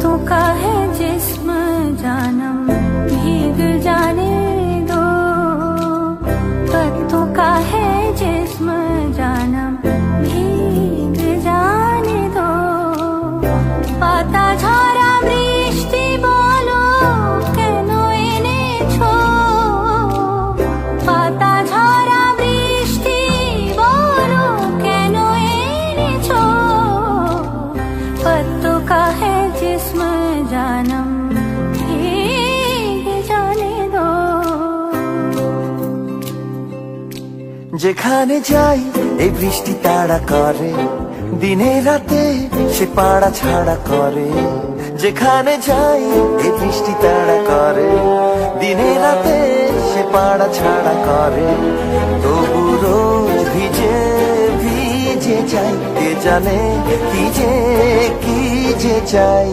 पत्तों का है जिस्म जानम भीग जाने दो, पत्तों का है जिस्म जानम भीग जाने दो। पाता झरा বৃষ্টি বলো কেন এনেছো, পাতা ঝরা বৃষ্টি বলো কেন এনেছো। पत्तों का है जिस्म जानम भीग जाने दो। যেখানে যাই এই বৃষ্টি তাড়া করে, দিনে রাতে সে পাড়া ছাড়া করে। যেখানে যাই এই বৃষ্টি তাড়া করে, দিনে রাতে সে পাড়া ছাড়া করে। তবু রোজ ভিজে ভিজে যাই, কে জানে কি যে চাই।